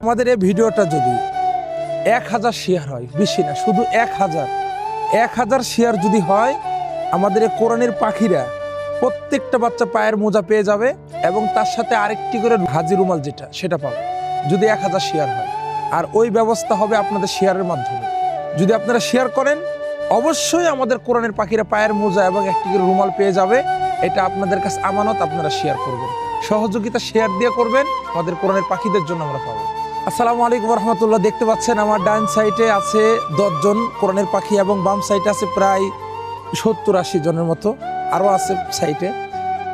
আমাদের এই ভিডিওটা যদি 1000 শেয়ার হয়, বেশি না, শুধু 1000 শেয়ার যদি হয়, আমাদের এই কোরআনের পাখিরা প্রত্যেকটা বাচ্চা পায়ের মোজা পেয়ে যাবে এবং তার সাথে আরেকটি করে হাজি রুমাল সেটা পাবে যদি 1000 শেয়ার হয়। আর ওই ব্যবস্থা হবে আপনাদের শেয়ারের মাধ্যমে। যদি আপনারা শেয়ার করেন, অবশ্যই আমাদের কোরআনের পাখিরা পায়ের মোজা এবং একটি করে রুমাল পেয়ে যাবে। এটা আপনাদের কাছে আমানত, আপনারা শেয়ার করবেন, সহযোগিতা শেয়ার দিয়ে করবেন, আমাদের কোরআনের পাখিদের জন্য আমরা পাবো। আসসালামু আলাইকুম রহমতুল্লাহ। দেখতে পাচ্ছেন আমার ডান সাইডে আছে 10 জন কোরআনের পাখি এবং বাম সাইডে আছে প্রায় 70-80 জনের মতো, আরও আছে সাইডে।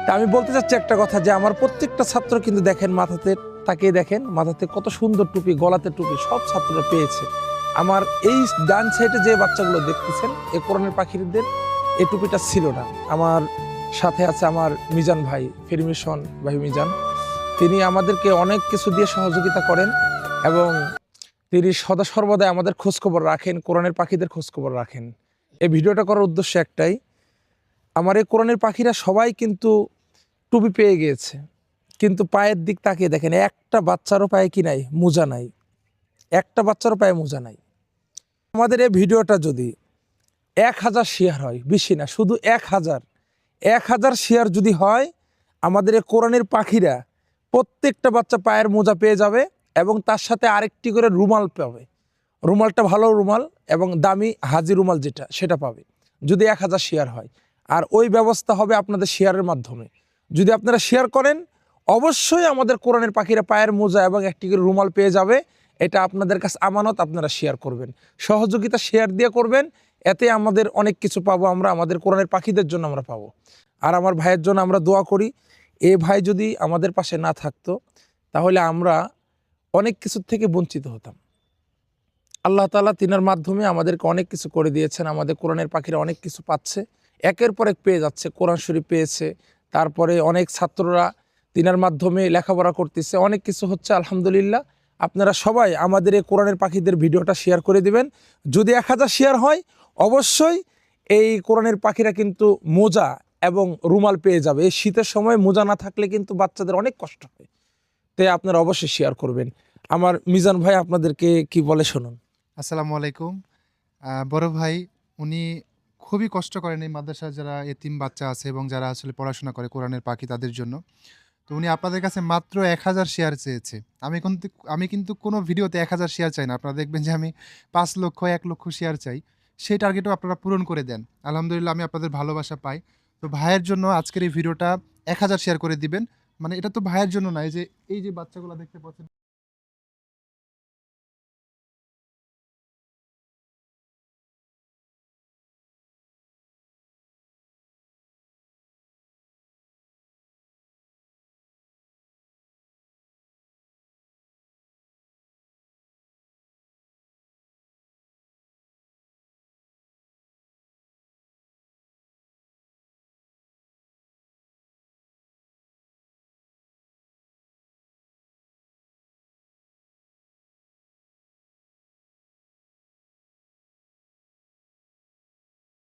তা আমি বলতে চাচ্ছি একটা কথা, যে আমার প্রত্যেকটা ছাত্র কিন্তু দেখেন, মাথাতে তাকিয়ে দেখেন, মাথাতে কত সুন্দর টুপি, গলাতে টুপি, সব ছাত্ররা পেয়েছে। আমার এই ডান সাইডে যে বাচ্চাগুলো দেখতেছেন, এই কোরআনের পাখিদের এই টুপিটা ছিল না। আমার সাথে আছে আমার মিজান ভাই, ফেরিমিশন ভাই মিজান। তিনি আমাদেরকে অনেক কিছু দিয়ে সহযোগিতা করেন এবং তিনি সদা সর্বদাই আমাদের খোঁজখবর রাখেন, কোরআনের পাখিদের খোঁজখবর রাখেন। এই ভিডিওটা করার উদ্দেশ্য একটাই, আমার এই কোরআনের পাখিরা সবাই কিন্তু টুপি পেয়ে গিয়েছে, কিন্তু পায়ের দিক তাকিয়ে দেখেন, একটা বাচ্চারও পায়ে কি নাই, মোজা নাই, একটা বাচ্চারও পায়ে মোজা নাই। আমাদের এই ভিডিওটা যদি 1000 শেয়ার হয়, বেশি না, শুধু 1000 শেয়ার যদি হয়, আমাদের এই কোরআনের পাখিরা প্রত্যেকটা বাচ্চা পায়ের মোজা পেয়ে যাবে এবং তার সাথে আরেকটি করে রুমাল পাবে। রুমালটা ভালো রুমাল এবং দামি হাজি রুমাল সেটা পাবে যদি 1000 শেয়ার হয়। আর ওই ব্যবস্থা হবে আপনাদের শেয়ারের মাধ্যমে। যদি আপনারা শেয়ার করেন, অবশ্যই আমাদের কোরআনের পাখিরা পায়ের মোজা এবং একটি করে রুমাল পেয়ে যাবে। এটা আপনাদের কাছে আমানত, আপনারা শেয়ার করবেন, সহযোগিতা শেয়ার দিয়ে করবেন। এতে আমাদের অনেক কিছু পাবো, আমরা আমাদের কোরআনের পাখিদের জন্য আমরা পাবো। আর আমার ভাইয়ের জন্য আমরা দোয়া করি। এই ভাই যদি আমাদের পাশে না থাকতো, তাহলে আমরা অনেক কিছুর থেকে বঞ্চিত হতাম। আল্লাহ তাআলা তিনার মাধ্যমে আমাদেরকে অনেক কিছু করে দিয়েছেন। আমাদের কোরআনের পাখিরা অনেক কিছু পাচ্ছে, একের পর এক পেয়ে যাচ্ছে। কোরআন শরীফ পেয়েছে, তারপরে অনেক ছাত্ররা তিনার মাধ্যমে লেখাপড়া করতেছে, অনেক কিছু হচ্ছে, আলহামদুলিল্লাহ। আপনারা সবাই আমাদের এই কোরআনের পাখিদের ভিডিওটা শেয়ার করে দিবেন। যদি 1000 শেয়ার হয়, অবশ্যই এই কোরআনের পাখিরা কিন্তু মোজা এবং রুমাল পেয়ে যাবে। এই শীতের সময় মোজা না থাকলে কিন্তু বাচ্চাদের অনেক কষ্ট হয়। তাই আপনারা অবশ্যই শেয়ার করবেন। আমার মিজান ভাই আপনাদেরকে কি বলে শুনুন। আসসালামু আলাইকুম। বড় ভাই উনি খুবই কষ্ট করেন এই মাদ্রাসার যারা এতিম বাচ্চা আছে এবং যারা আসলে পড়াশোনা করে কোরআনের পাখি তাদের জন্য। তো উনি আপনাদের কাছে মাত্র 1000 শেয়ার চেয়েছে। আমি কিন্তু কোনো ভিডিওতে 1000 শেয়ার চাই না। আপনারা দেখবেন যে আমি 5 লক্ষ 1 লক্ষ শেয়ার চাই। সেই টার্গেটও আপনারা পূরণ করে দেন। আলহামদুলিল্লাহ আমি আপনাদের ভালোবাসা পাই। তো ভাইয়ের জন্য আজকের এই ভিডিওটা 1000 শেয়ার করে দিবেন। মানে এটা তো ভাইয়ের জন্য না, এই যে বাচ্চাগুলো দেখতে পাচ্ছেন।